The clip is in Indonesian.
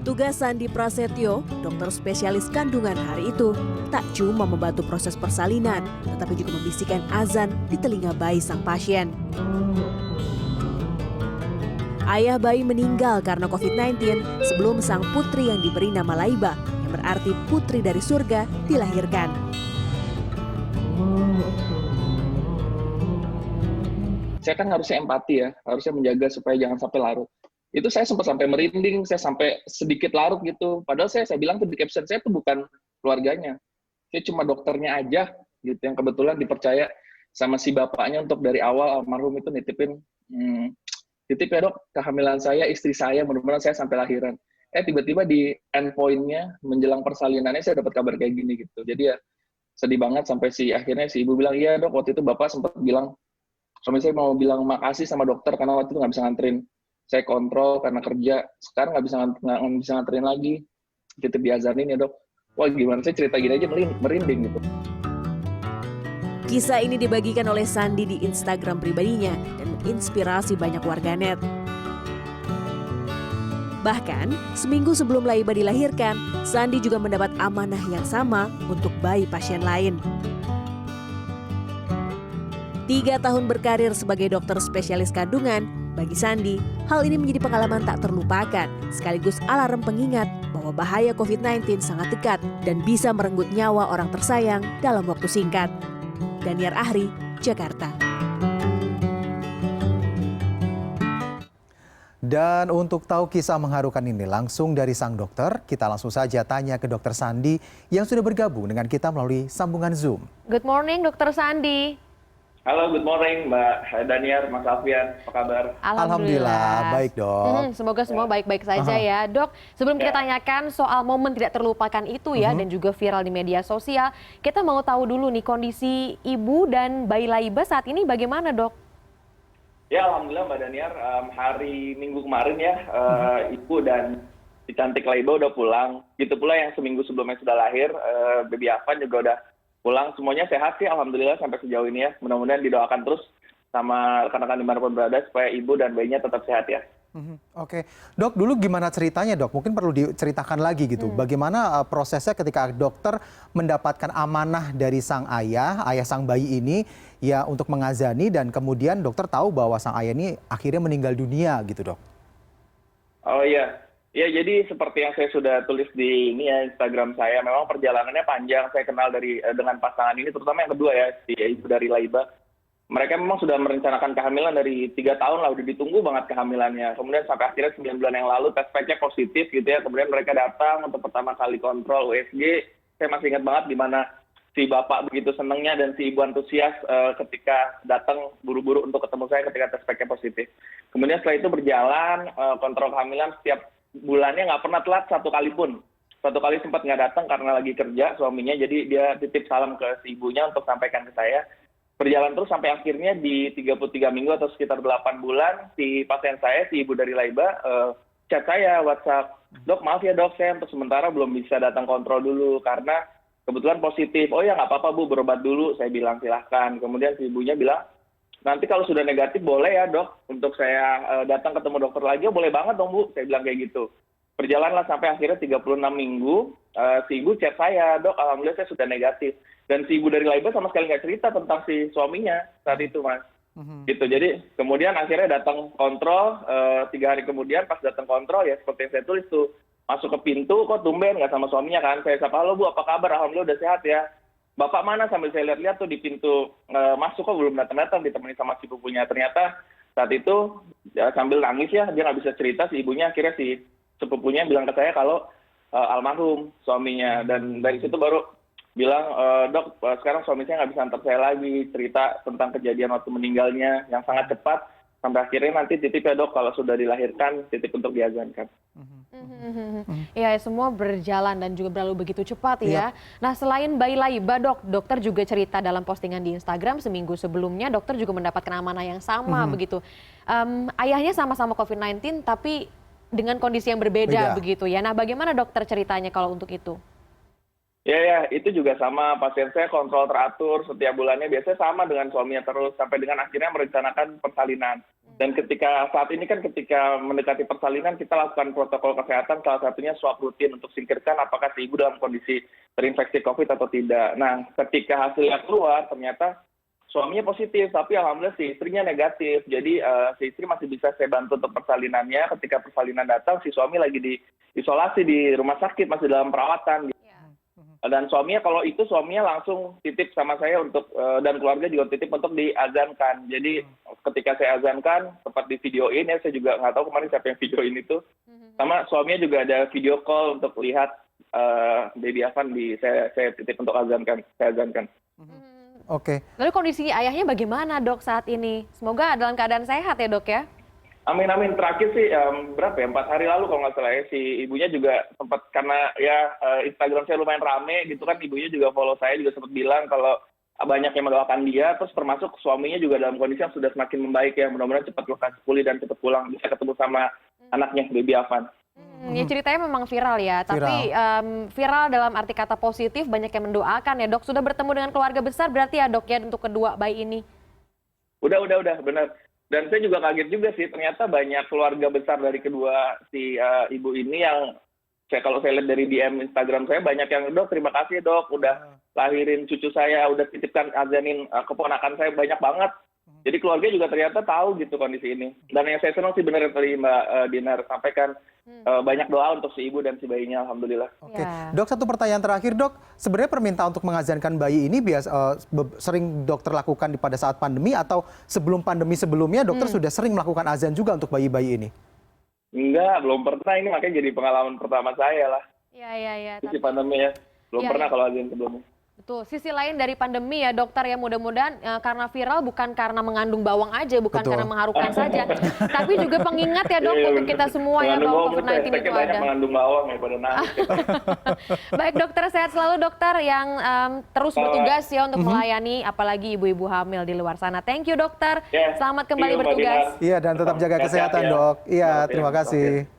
Tugas Sandi Prasetyo, dokter spesialis kandungan hari itu, tak cuma membantu proses persalinan, tetapi juga membisikkan azan di telinga bayi sang pasien. Ayah bayi meninggal karena COVID-19 sebelum sang putri yang diberi nama Laiba, yang berarti putri dari surga, dilahirkan. Saya kan harusnya empati ya, harusnya menjaga supaya jangan sampai larut. Itu saya sempat sampai merinding, saya sampai sedikit larut gitu. Padahal saya bilang tuh di caption saya tuh bukan keluarganya. Saya cuma dokternya aja gitu yang kebetulan dipercaya sama si bapaknya untuk dari awal almarhum itu nitipin, titip ya dok, kehamilan saya, istri saya, mudah-mudahan saya sampai lahiran. Tiba-tiba di end point-nya menjelang persalinannya saya dapat kabar kayak gini gitu. Jadi ya sedih banget sampai akhirnya si ibu bilang, iya dok, waktu itu bapak sempat bilang, suami saya mau bilang makasih sama dokter karena waktu itu nggak bisa nganterin. Saya kontrol karena kerja, sekarang nggak bisa nganterin lagi. Titip diazanin ya dok. Wah gimana, saya cerita gini aja merinding gitu. Kisah ini dibagikan oleh Sandi di Instagram pribadinya dan menginspirasi banyak warganet. Bahkan, seminggu sebelum Laiba dilahirkan, Sandi juga mendapat amanah yang sama untuk bayi pasien lain. 3 tahun berkarir sebagai dokter spesialis kandungan, bagi Sandi, hal ini menjadi pengalaman tak terlupakan, sekaligus alarm pengingat bahwa bahaya COVID-19 sangat dekat dan bisa merenggut nyawa orang tersayang dalam waktu singkat. Daniar Ahri, Jakarta. Dan untuk tahu kisah mengharukan ini langsung dari sang dokter, kita langsung saja tanya ke Dr. Sandi yang sudah bergabung dengan kita melalui sambungan Zoom. Good morning, Dr. Sandi. Halo, good morning Mbak Daniar, Mas Alfian, apa kabar? Alhamdulillah, baik dok. Semoga semua baik-baik saja ya. Dok, sebelum kita tanyakan soal momen tidak terlupakan itu ya, dan juga viral di media sosial, kita mau tahu dulu nih kondisi ibu dan bayi Laiba saat ini bagaimana dok? Ya Alhamdulillah Mbak Daniar, hari Minggu kemarin ya, ibu dan si cantik Laiba udah pulang. Gitu pula yang seminggu sebelumnya sudah lahir, baby Afan juga udah pulang. Semuanya sehat sih Alhamdulillah sampai sejauh ini ya. Mudah-mudahan didoakan terus sama rekan-rekan dimanapun berada supaya ibu dan bayinya tetap sehat ya. Oke, dok dulu gimana ceritanya dok? Mungkin perlu diceritakan lagi gitu. Bagaimana prosesnya ketika dokter mendapatkan amanah dari sang ayah sang bayi ini ya untuk mengazani dan kemudian dokter tahu bahwa sang ayah ini akhirnya meninggal dunia gitu dok? Oh iya. Ya, jadi seperti yang saya sudah tulis di ini ya, Instagram saya, memang perjalanannya panjang. Saya kenal dengan pasangan ini, terutama yang kedua ya, si ibu dari Laiba. Mereka memang sudah merencanakan kehamilan dari 3 tahun lah, udah ditunggu banget kehamilannya. Kemudian sampai akhirnya 9 bulan yang lalu, tes packnya positif gitu ya. Kemudian mereka datang untuk pertama kali kontrol USG. Saya masih ingat banget di mana si bapak begitu senangnya dan si ibu antusias ketika datang buru-buru untuk ketemu saya ketika tes packnya positif. Kemudian setelah itu berjalan, kontrol kehamilan setiap bulannya nggak pernah telat satu kali pun. Satu kali sempat nggak datang karena lagi kerja suaminya, jadi dia titip salam ke si ibunya untuk sampaikan ke saya. Berjalan terus sampai akhirnya di 33 minggu atau sekitar 8 bulan, si pasien saya, si ibu dari Laiba, chat saya, WhatsApp, dok maaf ya dok, saya untuk sementara belum bisa datang kontrol dulu karena kebetulan positif. Oh ya nggak apa-apa bu, berobat dulu, saya bilang silahkan. Kemudian si ibunya bilang, nanti kalau sudah negatif boleh ya dok, untuk saya datang ketemu dokter lagi, oh boleh banget dong bu, saya bilang kayak gitu. Berjalanlah sampai akhirnya 36 minggu, si ibu chat saya, dok alhamdulillah saya sudah negatif. Dan si ibu dari Laiba sama sekali nggak cerita tentang si suaminya saat itu mas. Gitu, jadi kemudian akhirnya datang kontrol, 3 hari kemudian pas datang kontrol ya seperti yang saya tulis tuh, masuk ke pintu kok tumben nggak sama suaminya kan. Saya sapa, halo bu apa kabar, alhamdulillah udah sehat ya. Bapak mana, sambil saya lihat-lihat tuh di pintu masuk kok belum datang-datang, ditemani sama si sepupunya. Ternyata saat itu ya, sambil nangis ya, dia nggak bisa cerita si ibunya, akhirnya si sepupunya bilang ke saya kalau almarhum suaminya. Dan dari situ baru bilang, dok sekarang suami saya nggak bisa antar saya lagi, cerita tentang kejadian waktu meninggalnya yang sangat cepat, sampai akhirnya nanti titip ya dok, kalau sudah dilahirkan titip untuk diazankan. Ya, semua berjalan dan juga berlalu begitu cepat ya. Nah, selain bayi Laiba, dokter juga cerita dalam postingan di Instagram seminggu sebelumnya, dokter juga mendapatkan amanah yang sama begitu. Ayahnya sama-sama COVID-19 tapi dengan kondisi yang berbeda begitu ya. Nah, bagaimana dokter ceritanya kalau untuk itu? Ya, itu juga sama. Pasien saya kontrol teratur setiap bulannya, biasanya sama dengan suaminya terus sampai dengan akhirnya merencanakan persalinan. Dan ketika saat ini kan ketika mendekati persalinan kita lakukan protokol kesehatan, salah satunya swab rutin untuk singkirkan apakah si ibu dalam kondisi terinfeksi COVID atau tidak. Nah, ketika hasilnya keluar ternyata suaminya positif, tapi alhamdulillah si istrinya negatif. Jadi si istri masih bisa saya bantu untuk persalinannya. Ketika persalinan datang, si suami lagi diisolasi di rumah sakit, masih dalam perawatan. Dan suaminya kalau itu suaminya langsung titip sama saya untuk dan keluarga juga titip untuk diazankan. Jadi ketika saya azankan sempat di videoin ya, saya juga nggak tahu kemarin siapa yang videoin itu. Sama suaminya juga ada video call untuk lihat baby Afan saya titip untuk azankan, saya azankan. Oke. Lalu kondisi ayahnya bagaimana dok saat ini? Semoga dalam keadaan sehat ya dok ya? Amin amin. Terakhir sih berapa ya, 4 hari lalu kalau nggak salah ya, si ibunya juga sempat karena ya Instagram saya lumayan rame gitu kan, ibunya juga follow saya, juga sempat bilang kalau banyak yang mendoakan dia, terus termasuk suaminya juga dalam kondisi yang sudah semakin membaik ya, mudah-mudahan cepat lekas pulih dan cepat pulang bisa ketemu sama anaknya baby Afan. Ya ceritanya memang viral ya, tapi viral dalam arti kata positif, banyak yang mendoakan ya dok. Sudah bertemu dengan keluarga besar berarti ya dok ya untuk kedua bayi ini? Udah benar. Dan saya juga kaget juga sih, ternyata banyak keluarga besar dari kedua si ibu ini yang kalau saya lihat dari DM Instagram saya, banyak yang, dok terima kasih dok udah lahirin cucu saya, udah titipkan azanin keponakan saya, banyak banget. Jadi keluarga juga ternyata tahu gitu kondisi ini. Dan yang saya senang sih benar yang tadi Mbak Dinar sampaikan, banyak doa untuk si ibu dan si bayinya, alhamdulillah. Oke, dok, satu pertanyaan terakhir dok. Sebenarnya permintaan untuk mengazankan bayi ini sering dokter lakukan pada saat pandemi atau sebelum pandemi sebelumnya dokter sudah sering melakukan azan juga untuk bayi-bayi ini? Enggak, belum pernah, ini makanya jadi pengalaman pertama saya lah. Iya. Sisi pandemi ya, belum pernah kalau azan sebelumnya. Betul, sisi lain dari pandemi ya dokter ya, mudah-mudahan karena viral bukan karena mengandung bawang aja, bukan karena mengharukan saja, tapi juga pengingat ya dok untuk kita semua ya bahwa COVID-19 itu ada. Mengandung bawang ya pada nangis. Baik dokter, sehat selalu dokter yang terus bertugas ya untuk melayani apalagi ibu-ibu hamil di luar sana. Thank you dokter, selamat kembali bertugas. Iya, dan tetap jaga kesehatan dok. Iya, terima kasih.